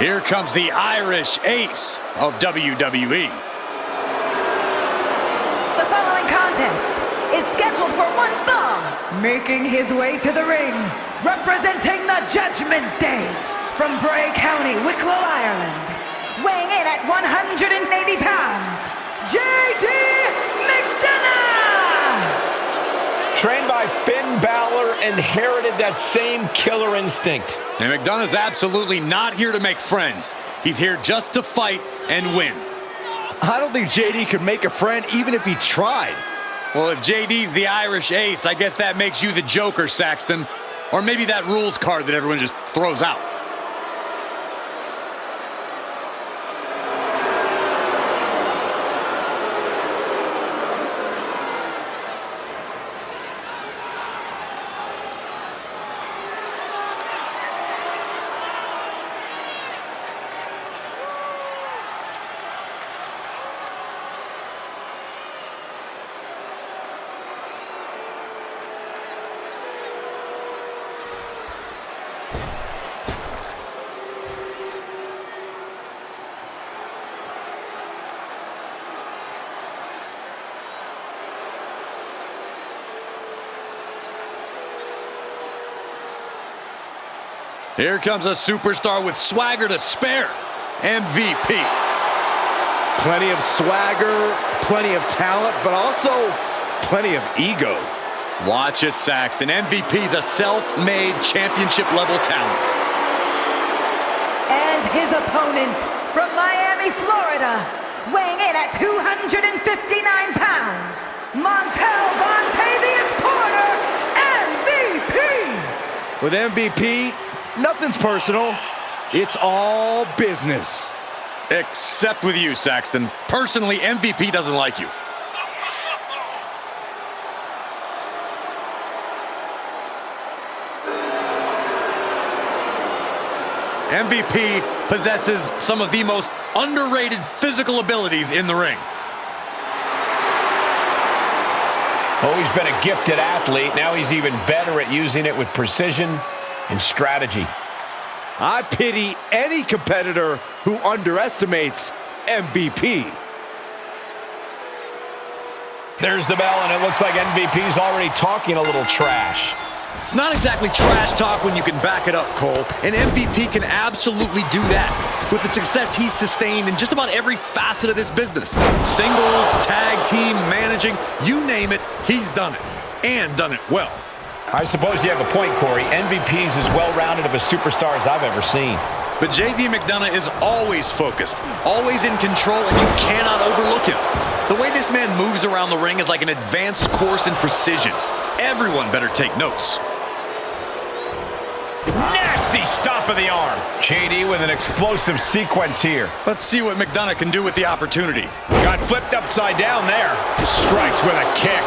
Here comes the Irish ace of WWE. The following contest is scheduled for one fall. Making his way to the ring, representing the Judgment Day from Bray County, Wicklow, Ireland. Weighing in at 180 pounds, J.D. McDonough! Trained by Finn Balor, inherited that same killer instinct. And McDonough's absolutely not here to make friends. He's here just to fight and win. I don't think JD could make a friend even if he tried. Well, if JD's the Irish ace, I guess that makes you the Joker, Saxton. Or maybe that rules card that everyone just throws out. Here comes a superstar with swagger to spare. MVP. Plenty of swagger, plenty of talent, but also plenty of ego. Watch it, Saxton. MVP's a self-made championship-level talent. And his opponent from Miami, Florida, weighing in in at 259 pounds, Montel Vontavious Porter, MVP! With MVP, nothing's personal. It's all business. Except with you, Saxton. Personally, MVP doesn't like you. MVP possesses some of the most underrated physical abilities in the ring. Always been a gifted athlete. Now he's even better at using it with precision and strategy. I pity any competitor who underestimates MVP. There's the bell, and it looks like MVP's already talking a little trash. It's not exactly trash talk when you can back it up, Cole, and MVP can absolutely do that. With the success he's sustained in just about every facet of this business. Singles, tag team, managing, you name it, he's done it. And done it well. I suppose you have a point, Corey. MVP's as well-rounded of a superstar as I've ever seen. But JD McDonough is always focused, always in control, and you cannot overlook him. The way this man moves around the ring is like an advanced course in precision. Everyone better take notes. Nasty stop of the arm. JD with an explosive sequence here. Let's see what McDonough can do with the opportunity. Got flipped upside down there. Strikes with a kick.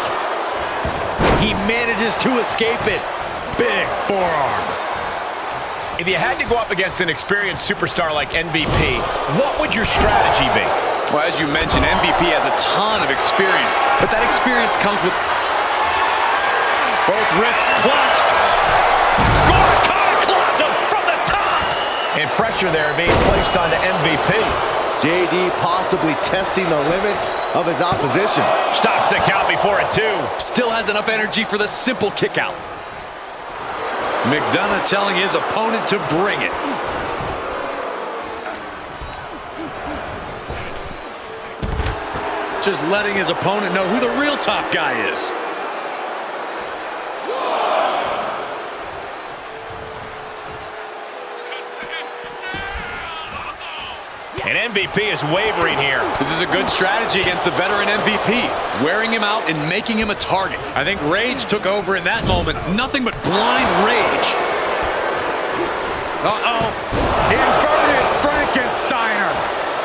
He manages to escape it. Big forearm. If you had to go up against an experienced superstar like MVP, what would your strategy be? Well, as you mentioned, MVP has a ton of experience, but that experience comes with both wrists clutched. From the top! And pressure there being placed onto MVP. JD possibly testing the limits of his opposition. Stops the count before a 2. Still has enough energy for the simple kick out. McDonough telling his opponent to bring it. Just letting his opponent know who the real top guy is. And MVP is wavering here. This is a good strategy against the veteran MVP, wearing him out and making him a target. I think rage took over in that moment. Nothing but blind rage. Uh-oh. Inverted Frankensteiner.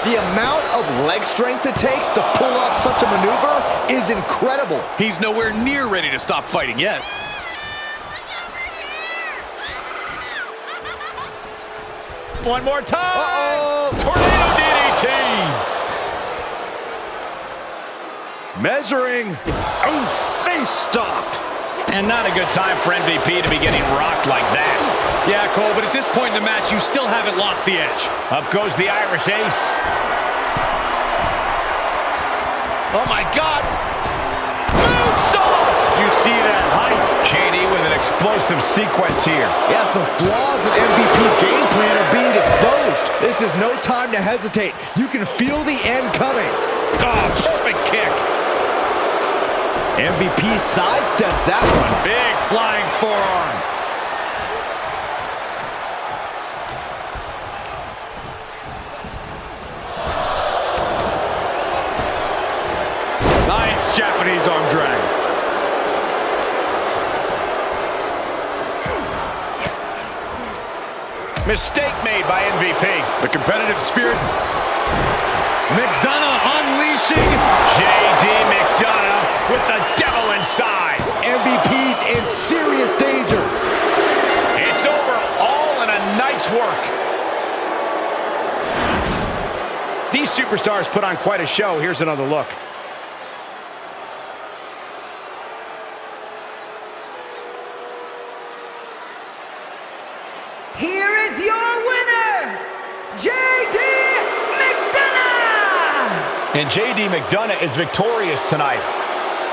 The amount of leg strength it takes to pull off such a maneuver is incredible. He's nowhere near ready to stop fighting yet. One more time. Uh-oh. Tornado DDT. Measuring. Oh, face stop. And not a good time for MVP to be getting rocked like that. Yeah, Cole, but at this point in the match, you still haven't lost the edge. Up goes the Irish Ace. Oh, my God. Moonsault! You see that height. JD with an explosive sequence here. Yeah, some flaws in MVP's game plan are being exposed. This is no time to hesitate. You can feel the end coming. Oh, perfect kick. MVP sidesteps that one. Big flying forearm. Nice Japanese arm drag. Mistake made by MVP. The competitive spirit. McDonough unleashing. J.D. McDonough with the devil inside. MVP's in serious danger. It's over, all in a night's work. These superstars put on quite a show. Here's another look. Here is your winner, J.D. McDonough! And J.D. McDonough is victorious tonight.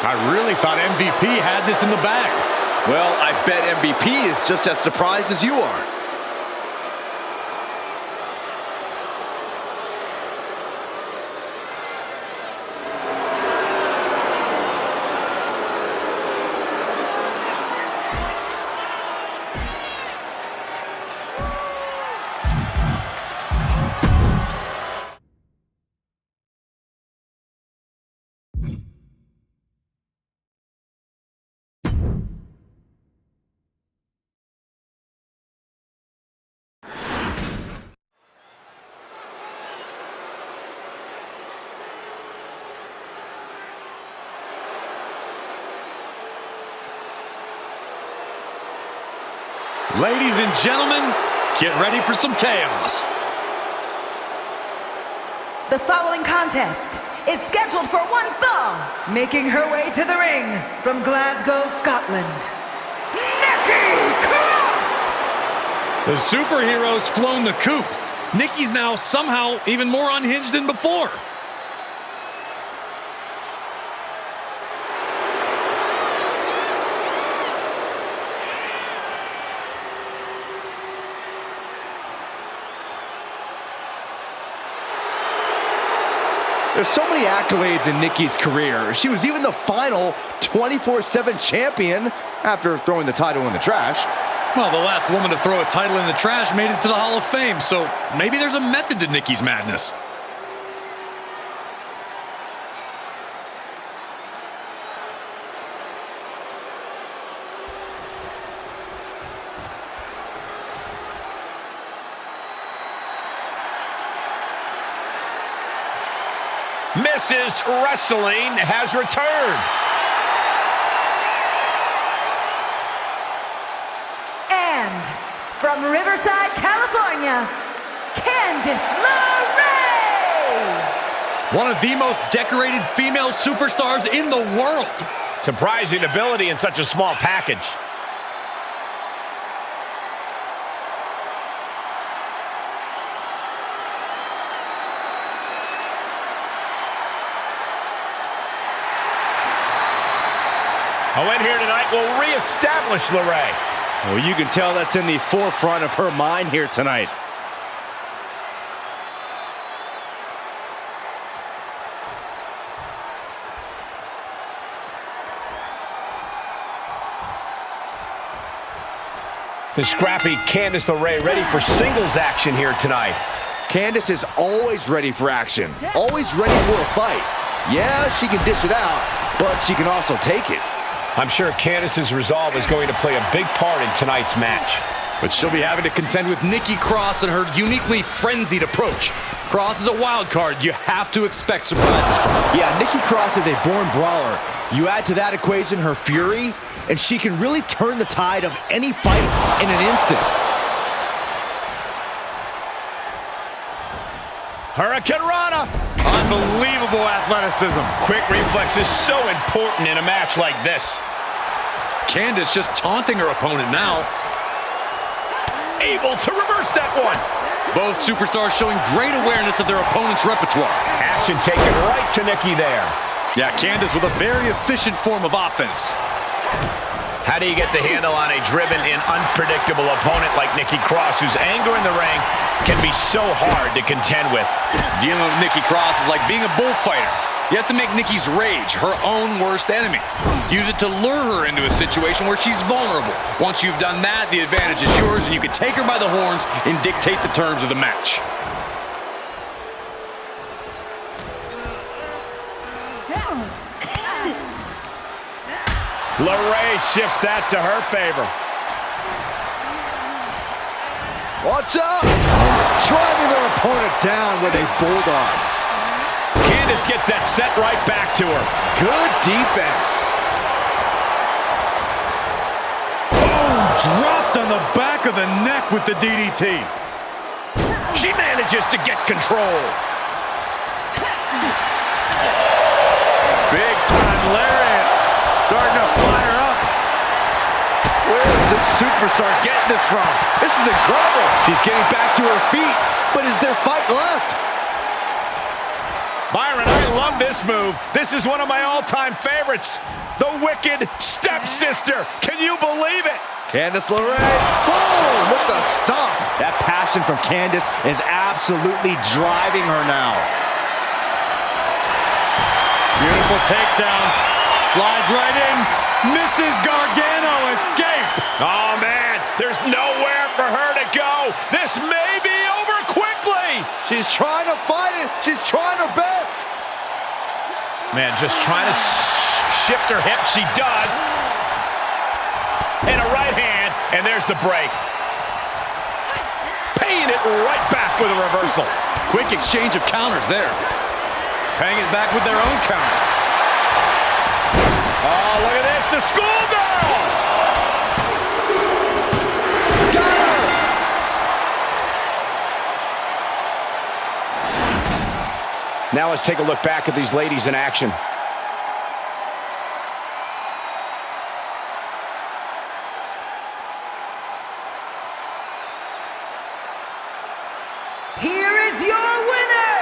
I really thought MVP had this in the bag. Well, I bet MVP is just as surprised as you are. Ladies and gentlemen, get ready for some chaos. The following contest is scheduled for one fall. Making her way to the ring from Glasgow, Scotland, Nikki Cross! The superhero's flown the coop. Nikki's now somehow even more unhinged than before. There's so many accolades in Nikki's career. She was even the final 24/7 champion after throwing the title in the trash. Well, the last woman to throw a title in the trash made it to the Hall of Fame, so maybe there's a method to Nikki's madness. Mrs. Wrestling has returned. And from Riverside, California, Candice LeRae! One of the most decorated female superstars in the world. Surprising ability in such a small package. A win here tonight will reestablish LeRae. Well, you can tell that's in the forefront of her mind here tonight. The scrappy Candice LeRae ready for singles action here tonight. Candice is always ready for action, always ready for a fight. Yeah, she can dish it out, but she can also take it. I'm sure Candice's resolve is going to play a big part in tonight's match. But she'll be having to contend with Nikki Cross and her uniquely frenzied approach. Cross is a wild card. You have to expect surprises from her. Yeah, Nikki Cross is a born brawler. You add to that equation her fury, and she can really turn the tide of any fight in an instant. Hurricane Rana. Unbelievable athleticism. Quick reflex is so important in a match like this. Candice just taunting her opponent now. Able to reverse that one. Both superstars showing great awareness of their opponent's repertoire. Action taken right to Nikki there. Yeah, Candice with a very efficient form of offense. How do you get the handle on a driven and unpredictable opponent like Nikki Cross, whose anger in the ring can be so hard to contend with? Dealing with Nikki Cross is like being a bullfighter. You have to make Nikki's rage her own worst enemy. Use it to lure her into a situation where she's vulnerable. Once you've done that, the advantage is yours, and you can take her by the horns and dictate the terms of the match. LeRae shifts that to her favor. Watch out! Driving their opponent down with a bulldog. Candice gets that set right back to her. Good defense. Boom! Dropped on the back of the neck with the DDT. She manages to get control. Big time lariat. Starting to fire up. Where is this superstar getting this from? This is incredible. She's getting back to her feet, but is there fight left? Byron, I love this move. This is one of my all-time favorites. The Wicked Stepsister. Can you believe it? Candice LeRae, boom, with the stomp. That passion from Candice is absolutely driving her now. Beautiful takedown. Slides right in. Mrs. Gargano escape. Oh, man, there's nowhere for her to go. This may be over quickly. She's trying to fight it. She's trying her best. Man, just trying to shift her hip. She does. And a right hand, and there's the break. Paying it right back with a reversal. Quick exchange of counters there. Paying it back with their own counter. Oh, look at this, the schoolgirl! Now let's take a look back at these ladies in action. Here is your winner,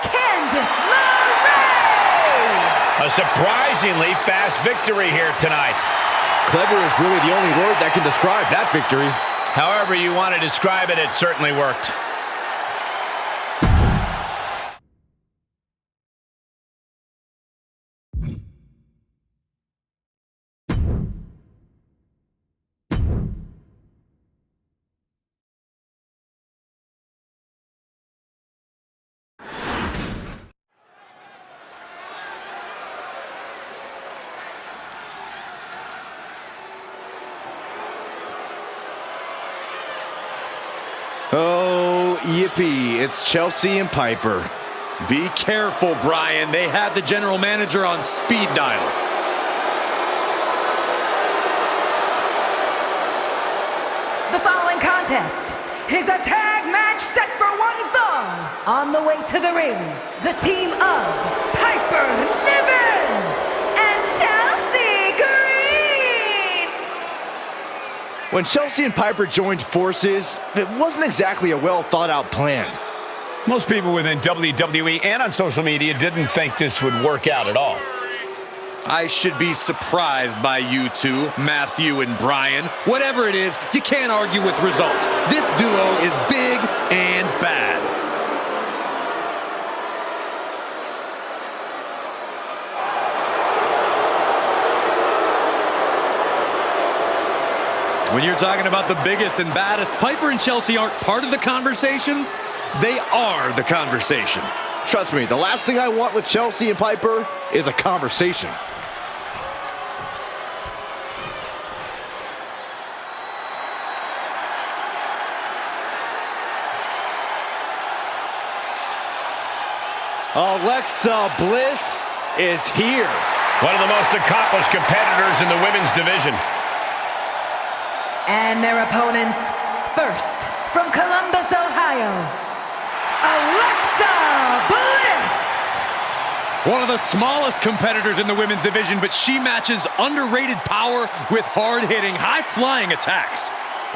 Candice LeRae! A surprisingly fast victory here tonight. Clever is really the only word that can describe that victory. However you want to describe it, it certainly worked. Oh, yippee. It's Chelsea and Piper. Be careful, Brian. They have the general manager on speed dial. The following contest is a tag match set for one fall. On the way to the ring, the team of Piper Niven and Chelsea Green. When Chelsea and Piper joined forces, it wasn't exactly a well-thought-out plan. Most people within WWE and on social media didn't think this would work out at all. I should be surprised by you two, Matthew and Brian. Whatever it is, you can't argue with results. This duo is big and bad. When you're talking about the biggest and baddest, Piper and Chelsea aren't part of the conversation. They are the conversation. Trust me, the last thing I want with Chelsea and Piper is a conversation. Alexa Bliss is here. One of the most accomplished competitors in the women's division. And their opponents, first, from Columbus, Ohio, Alexa Bliss! One of the smallest competitors in the women's division, but she matches underrated power with hard-hitting, high-flying attacks.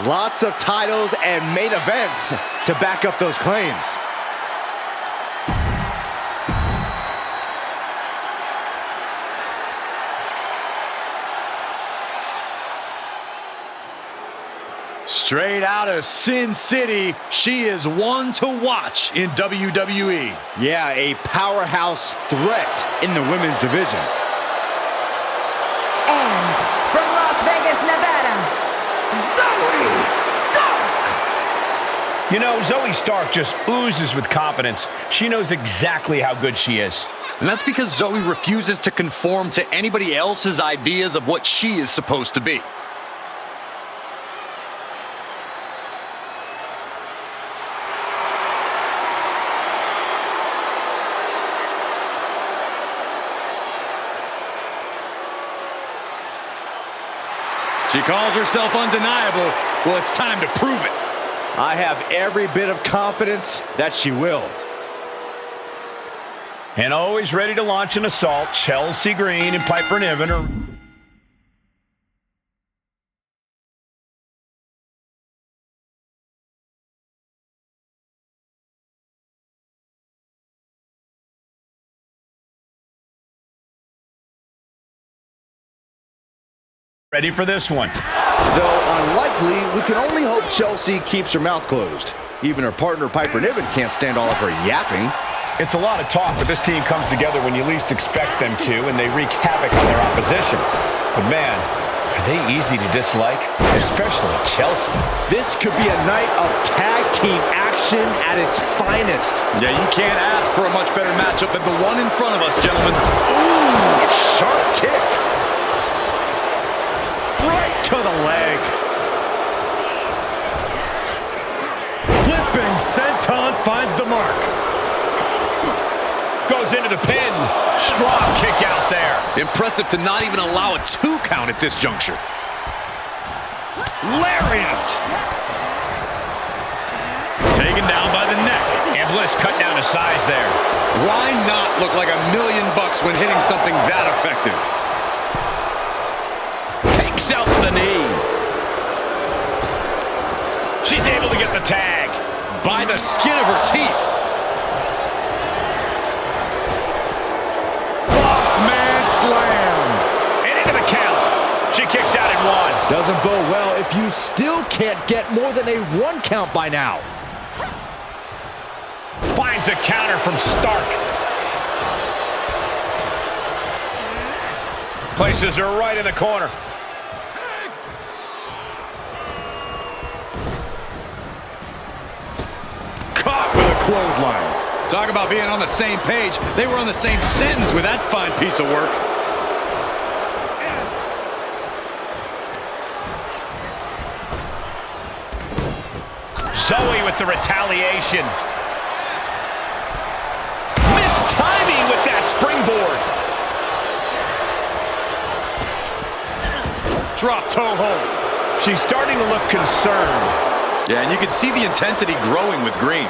Lots of titles and main events to back up those claims. Straight out of Sin City, she is one to watch in WWE. Yeah, a powerhouse threat in the women's division. And from Las Vegas, Nevada, Zoe Stark! You know, Zoe Stark just oozes with confidence. She knows exactly how good she is. And that's because Zoe refuses to conform to anybody else's ideas of what she is supposed to be. She calls herself undeniable. Well, it's time to prove it. I have every bit of confidence that she will. And always ready to launch an assault, Chelsea Green and Piper Niven are... ready for this one. Though unlikely, we can only hope Chelsea keeps her mouth closed. Even her partner Piper Niven can't stand all of her yapping. It's a lot of talk, but this team comes together when you least expect them to, and they wreak havoc on their opposition. But man, are they easy to dislike? Especially Chelsea. This could be a night of tag team action at its finest. Yeah, you can't ask for a much better matchup than the one in front of us, gentlemen. Ooh, sharp kick. Right to the leg. Flipping senton finds the mark. Goes into the pin. Strong kick out there. Impressive to not even allow a 2 count at this juncture. Lariat. Taken down by the neck. And Bliss cut down to size there. Why not look like $1,000,000 when hitting something that effective? Takes out the knee. She's able to get the tag. By the skin of her teeth. Boss man slam. And into the count. She kicks out in one. Doesn't bode well if you still can't get more than a 1 count by now. Finds a counter from Stark. Places her right in the corner. Caught with a clothesline. Talk about being on the same page. They were on the same sentence with that fine piece of work. Zoe with the retaliation. Missed timing with that springboard. Drop toe hold. She's starting to look concerned. Yeah, and you can see the intensity growing with Green.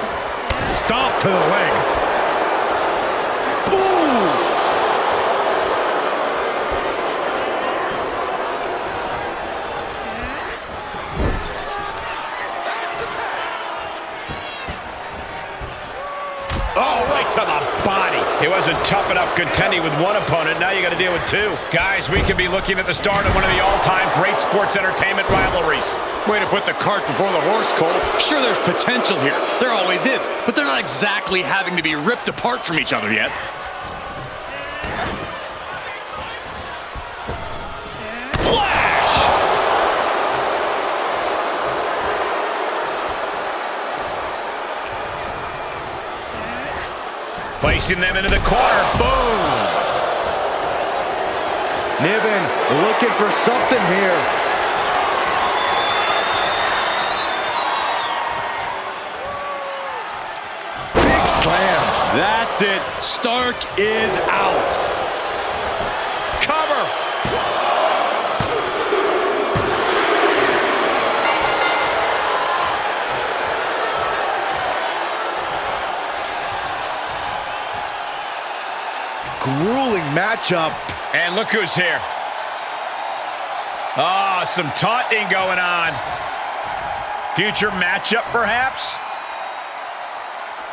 Stomp to the leg. Ooh! Oh, right to the body. It wasn't tough enough contending with one opponent. Now you got to deal with two. Guys, we could be looking at the start of one of the all-time great sports entertainment rivalries. Way to put the cart before the horse, Cole. Sure, there's potential here. There always is. But they're not exactly having to be ripped apart from each other yet. Flash! Placing them into the corner. Boom! Niven looking for something here. Big slam. That's it. Stark is out. Cover! Grueling matchup. And look who's here. Oh, some taunting going on. Future matchup, perhaps?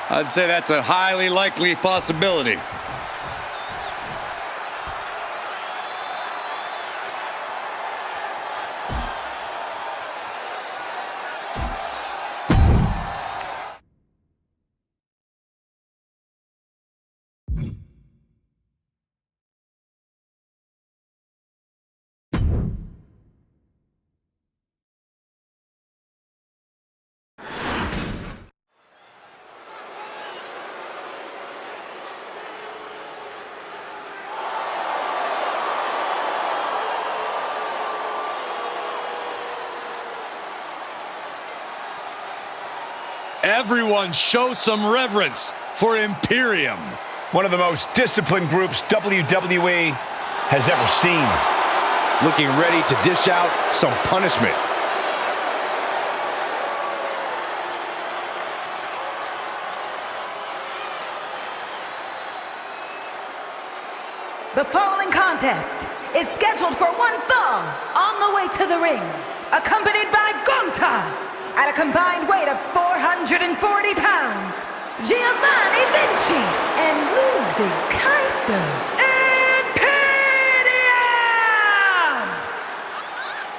I'd say that's a highly likely possibility. Everyone show some reverence for Imperium. One of the most disciplined groups WWE has ever seen. Looking ready to dish out some punishment. The following contest is scheduled for 1 fall on the way to the ring, accompanied by Gonta at a combined weight of 440 pounds, Giovanni Vinci and Ludwig Kaiser.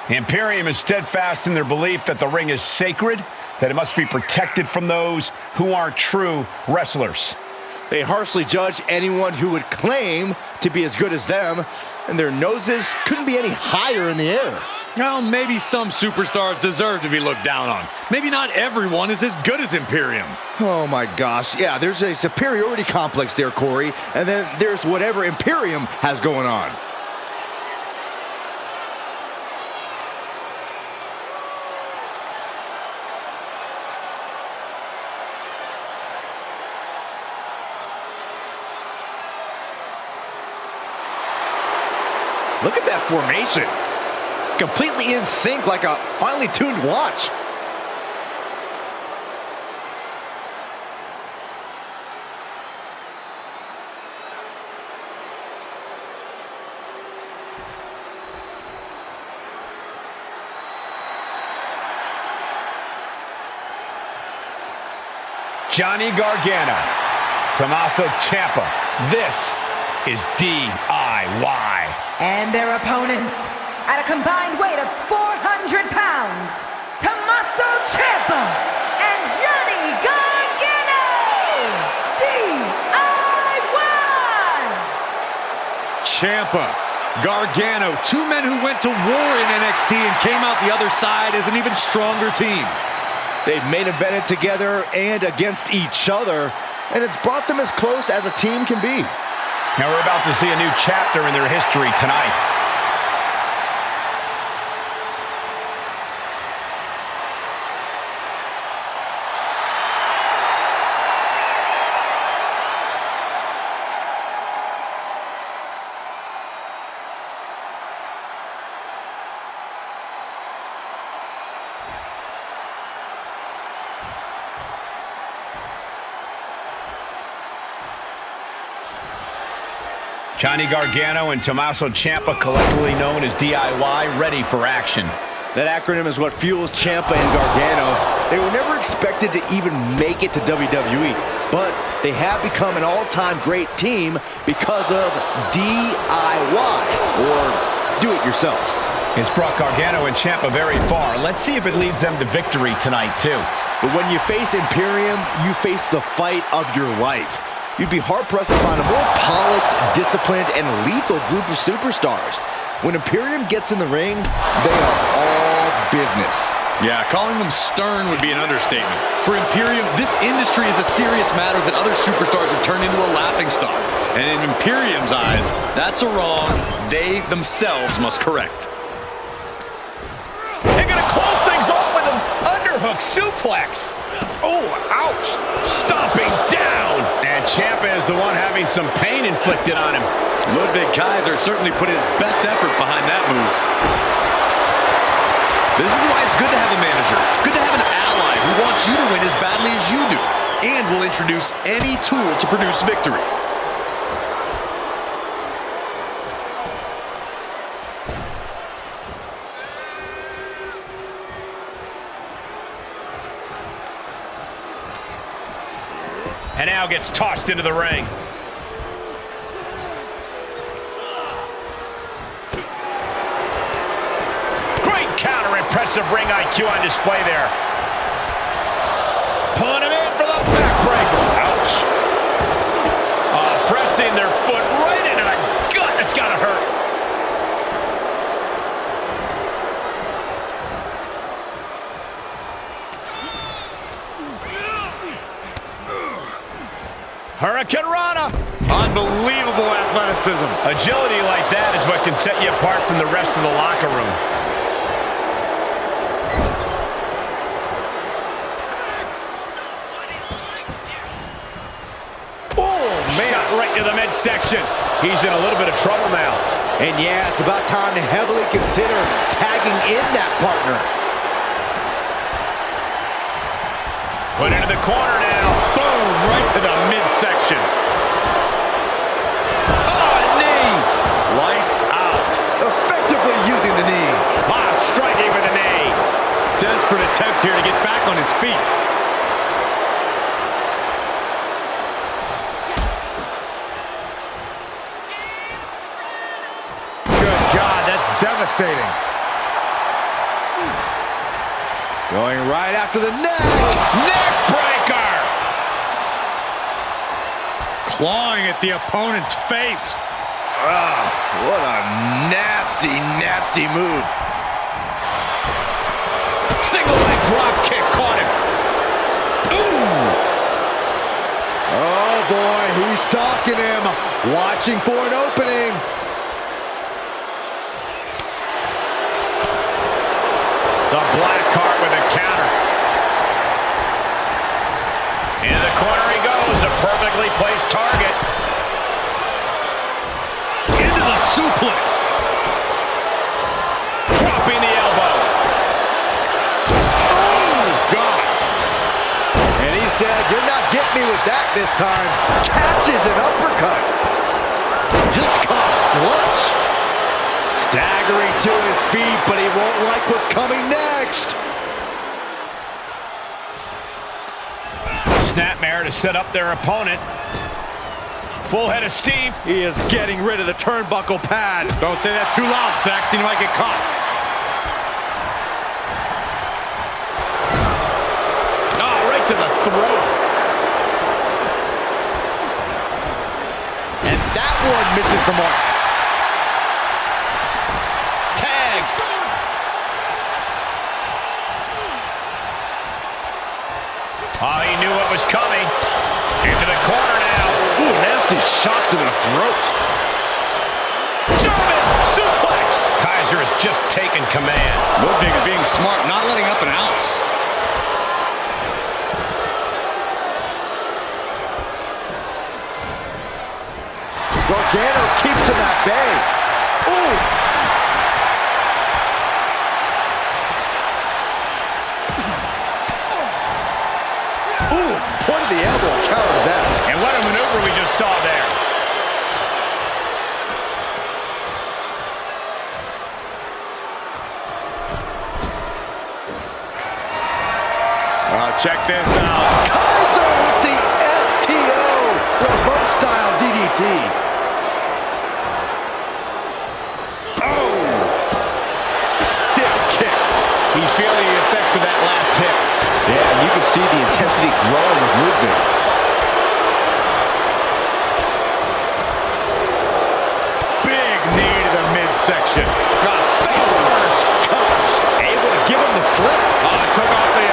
Imperium is steadfast in their belief that the ring is sacred, that it must be protected from those who aren't true wrestlers. They harshly judge anyone who would claim to be as good as them, and their noses couldn't be any higher in the air. Well, maybe some superstars deserve to be looked down on. Maybe not everyone is as good as Imperium. Oh my gosh, yeah, there's a superiority complex there, Corey, and then there's whatever Imperium has going on. Look at that formation. Completely in sync like a finely tuned watch. Johnny Gargano, Tommaso Ciampa. This is DIY. And their opponents, at a combined weight of 400 pounds, Tommaso Ciampa and Johnny Gargano! DIY! Ciampa, Gargano, two men who went to war in NXT and came out the other side as an even stronger team. They've main evented together and against each other, and it's brought them as close as a team can be. Now we're about to see a new chapter in their history tonight. Johnny Gargano and Tommaso Ciampa, collectively known as DIY, ready for action. That acronym is what fuels Ciampa and Gargano. They were never expected to even make it to WWE, but they have become an all-time great team because of DIY, or do-it-yourself. It's brought Gargano and Ciampa very far. Let's see if it leads them to victory tonight, too. But when you face Imperium, you face the fight of your life. You'd be hard-pressed to find a more polished, disciplined, and lethal group of superstars. When Imperium gets in the ring, they are all business. Yeah, calling them stern would be an understatement. For Imperium, this industry is a serious matter that other superstars have turned into a laughingstock. And in Imperium's eyes, that's a wrong they themselves must correct. They're going to close things off with an underhook suplex. Oh, ouch. Stomping down. And Ciampa is the one having some pain inflicted on him. Ludwig Kaiser certainly put his best effort behind that move. This is why it's good to have a manager. Good to have an ally who wants you to win as badly as you do. And will introduce any tool to produce victory. And now gets tossed into the ring. Great counter, impressive ring IQ on display there. Pulling him in for the backbreaker. Ouch. Pressing their foot right into the gut. It's gotta hurt. Hurricane Rana. Unbelievable athleticism. Agility like that is what can set you apart from the rest of the locker room. Oh, man. Shot right to the midsection. He's in a little bit of trouble now. And yeah, it's about time to heavily consider tagging in that partner. Put into the corner now. Boom, right to the midsection. Oh, a knee. Lights out. Effectively using the knee. Striking with a knee. Desperate attempt here to get back on his feet. Good God, that's devastating. Going right after the neck. Neck breaker. Clawing at the opponent's face. What a nasty, nasty move. Single leg drop kick caught him. Ooh. Oh boy, he's stalking him. Watching for an opening. The black heart with a counter. Into the corner he goes, a perfectly placed target. Into the suplex. Dropping the elbow. Oh, God. And he said, "You're not getting me with that this time." Catches an uppercut. Just caught flush. Staggering to his feet, but he won't like what's coming next. Snapmare to set up their opponent. Full head of steam. He is getting rid of the turnbuckle pad. Don't say that too loud, Saxon. You might get caught. Oh, right to the throat. And that one misses the mark. Tag. Oh, he knew what was coming. Into the corner now. Ooh, nasty shot to the throat. German suplex. Kaiser has just taken command. Ludwig is being smart, not letting up an ounce. Gargano keeps him at bay. Oof! Oof! Point of the elbow counters that. And what a maneuver we just saw there. Check this out. Kaiser with the STO. Reverse style DDT. Oh! Stiff kick. He's feeling the effects of that last hit. Yeah, and you can see the intensity growing with Ludwig. Big knee to the midsection. Got face first. Covers. Able to give him the slip. Took off the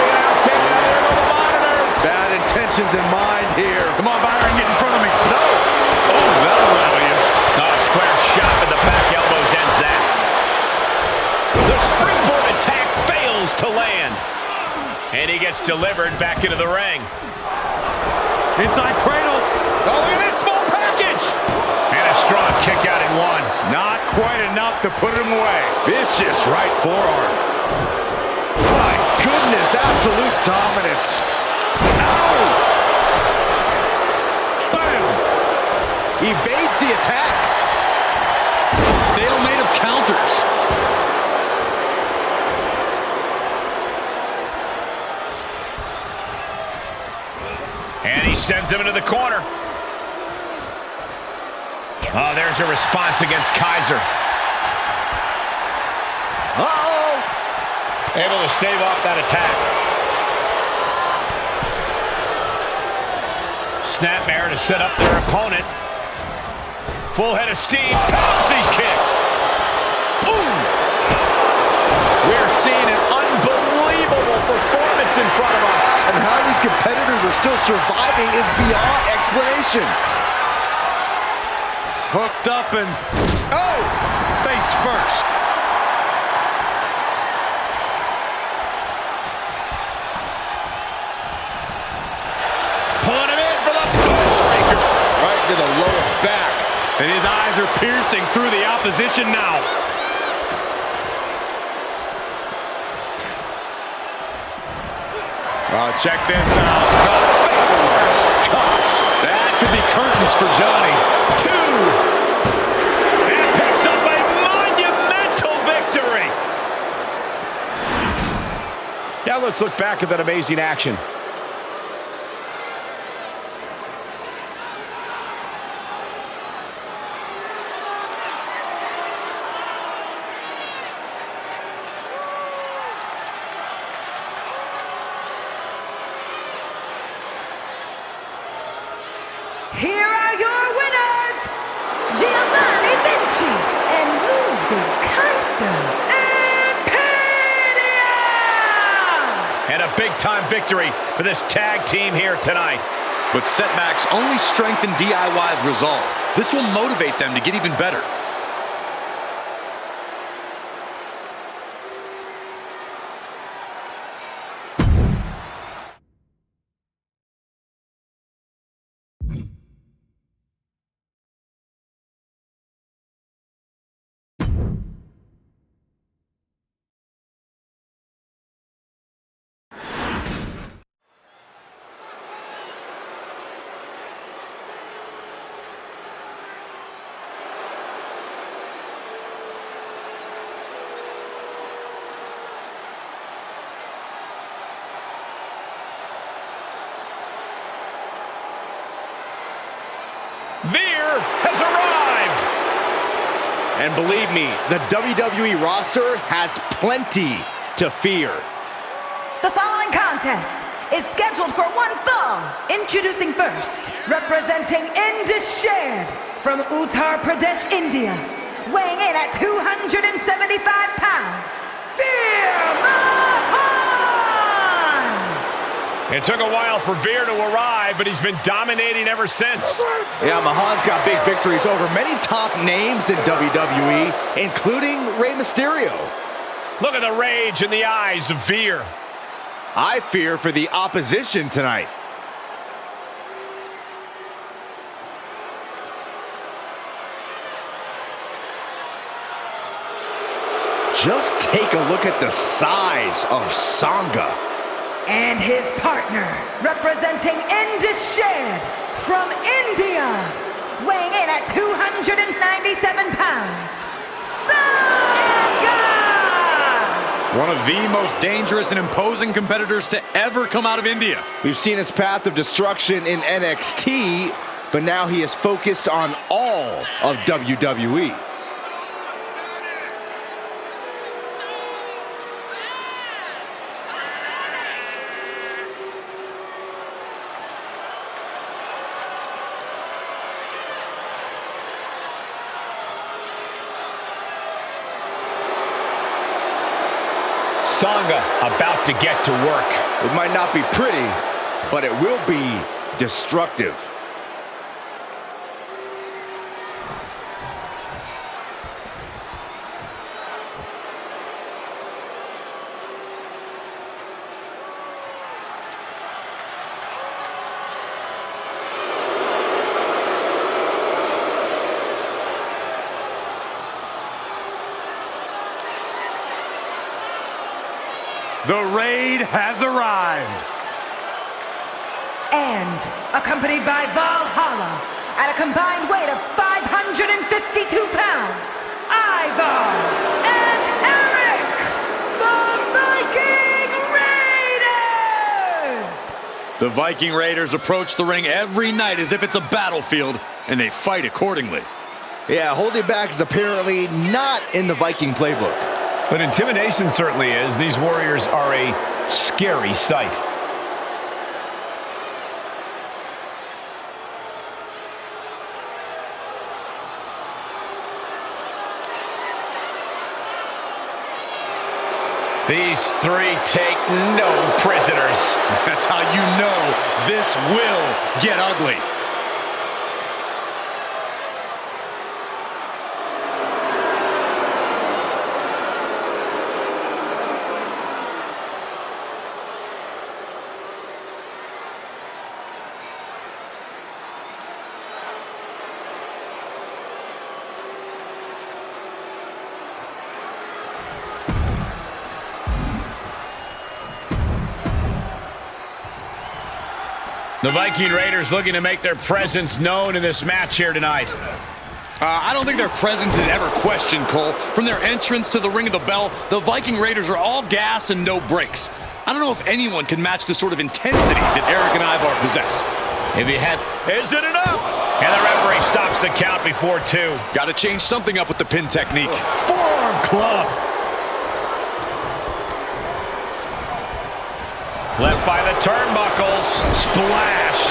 announce table. There go the monitors. Bad intentions in mind here. Come on, Byron, get in front of me. No! Oh, that'll rattle you. Oh, square shot with the back elbows ends that. The springboard attack fails to land. And he gets delivered back into the ring. Inside cradle. Oh, look at this small package. And a strong kick out in one. Not quite enough to put him away. Vicious right forearm. My goodness, absolute dominance. Ow! Bam! Evades the attack. A stalemate of counters. And he sends him into the corner. Oh, there's a response against Kaiser. Uh-oh! Able to stave off that attack. Snapmare to set up their opponent. Full head of steam. Penalty kick. Ooh! We're seeing an unbelievable performance in front of us. And how these competitors are still surviving is beyond explanation. Hooked up and, oh, face first. Pulling him in for the breaker. Right to the lower back. And his eyes are piercing through the opposition now. Check this out. The face first cuts. That could be curtains for Johnny. 2. And picks up a monumental victory. Now let's look back at that amazing action. Here are your winners, Giovanni Vinci and Ludwig Kaiser and Pena! And a big-time victory for this tag team here tonight. But setbacks only strengthen DIY's resolve. This will motivate them to get even better. And believe me, the WWE roster has plenty to fear. The following contest is scheduled for one fall. Introducing first, representing Indus from Uttar Pradesh, India, weighing in at 275 pounds, Veer Mahan! It took a while for Veer to arrive, but he's been dominating ever since. Yeah, Mahan's got big victories over many top names in WWE, including Rey Mysterio. Look at the rage in the eyes of Veer. I fear for the opposition tonight. Just take a look at the size of Sangha. And his partner, representing Indus from India, weighing in at 297 pounds, Sangha! One of the most dangerous and imposing competitors to ever come out of India. We've seen his path of destruction in NXT, but now he is focused on all of WWE. Sangha about to get to work. It might not be pretty, but it will be destructive. The raid has arrived. And accompanied by Valhalla, at a combined weight of 552 pounds, Ivar and Eric, the Viking Raiders! The Viking Raiders approach the ring every night as if it's a battlefield, and they fight accordingly. Yeah, holding back is apparently not in the Viking playbook. But intimidation certainly is. These warriors are a scary sight. These three take no prisoners. That's how you know this will get ugly. The Viking Raiders looking to make their presence known in this match here tonight. I don't think their presence is ever questioned, Cole. From their entrance to the Ring of the Bell, the Viking Raiders are all gas and no brakes. I don't know if anyone can match the sort of intensity that Eric and Ivar possess. If he had... Is it enough? And the referee stops the count before two. Got to change something up with the pin technique. Forearm club. Left by the turnbuckles. Splash.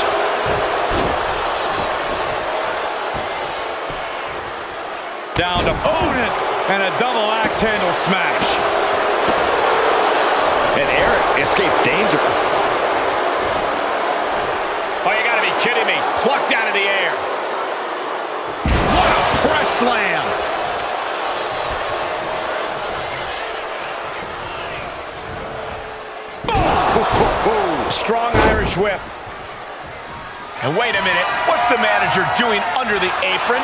Down to opponent and a double axe handle smash. And Eric escapes danger. Oh, you gotta be kidding me. Plucked out of the air. What a press slam. Strong Irish whip. And wait a minute, what's the manager doing under the apron?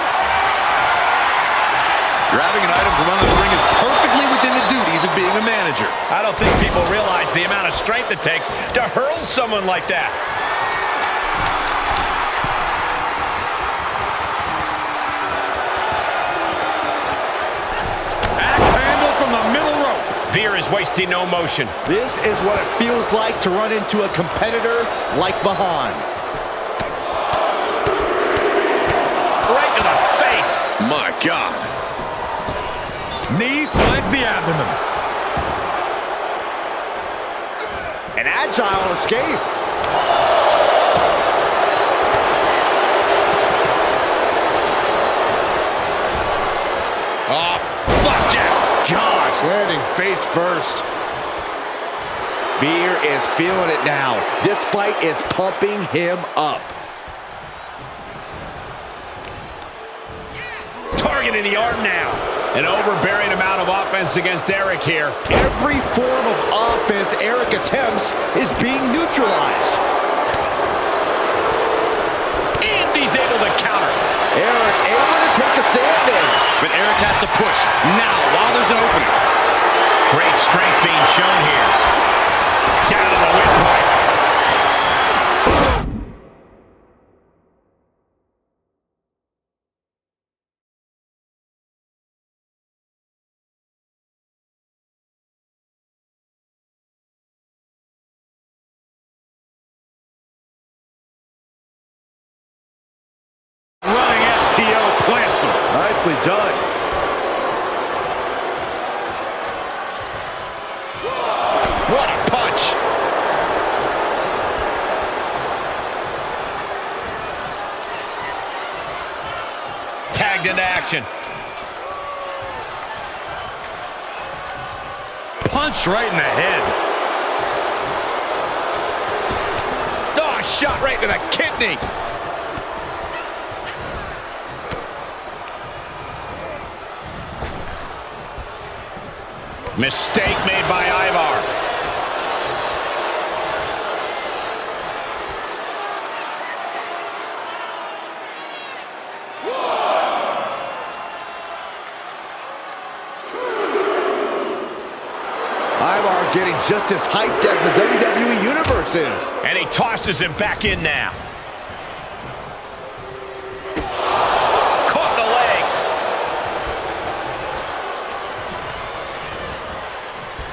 Grabbing an item from under the ring is perfectly within the duties of being a manager. I don't think people realize the amount of strength it takes to hurl someone like that. Axe handle from the middle rope. Veer is wasting no motion. This is what it feels like to run into a competitor like Mahan. Right to the face. My God. Knee finds the abdomen. An agile escape. Oh, flapjack. Gosh, landing face first. Veer is feeling it now. This fight is pumping him up. Targeting the arm now. An overbearing amount of offense against Eric here. Every form of offense Eric attempts is being neutralized. And he's able to counter. Eric able to take a stand there. But Eric has to push now while there's an opening. Great strength being shown here. Down to the windpipe. Running FTO plants him. Nicely done. What a punch. Tagged into action. Punch right in the head. Oh, shot right to the kidney. Mistake made by Ivar. Ivar getting just as hyped as the WWE Universe is. And he tosses him back in now. Caught the leg.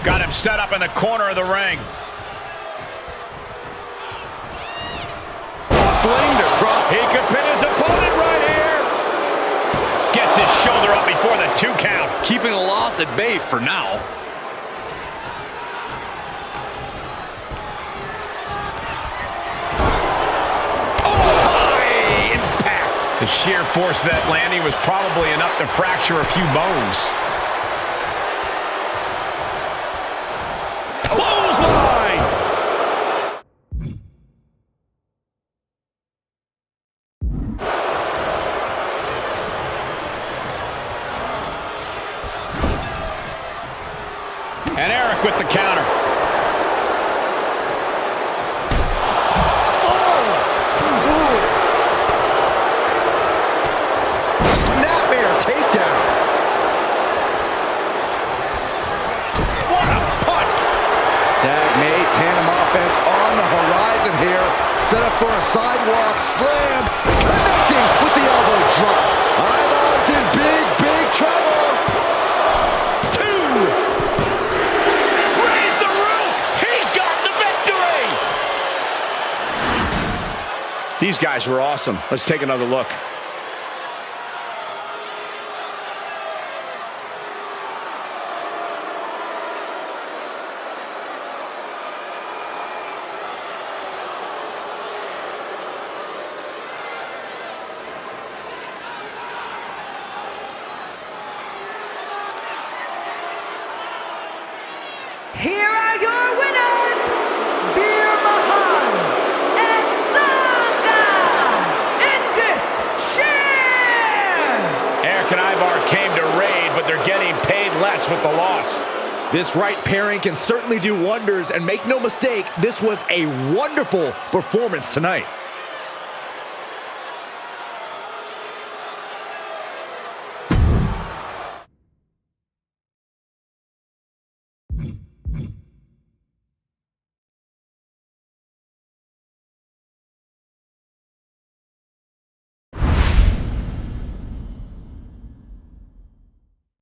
Got him set up in the corner of the ring. Flamed across. He could pin his opponent right here. Gets his shoulder up before the 2 count. Keeping a loss at bay for now. The sheer force of that landing was probably enough to fracture a few bones. Clothesline! And Eric with the counter. Set up for a sidewalk slam, connecting with the elbow drop. Ivar's in big, big trouble. 2. Raise the roof. He's got the victory. These guys were awesome. Let's take another look. Here are your winners, Veer Mahan and Sangha Indus-Sher. Eric and Ivar came to raid, but they're getting paid less with the loss. This right pairing can certainly do wonders, and make no mistake, this was a wonderful performance tonight. You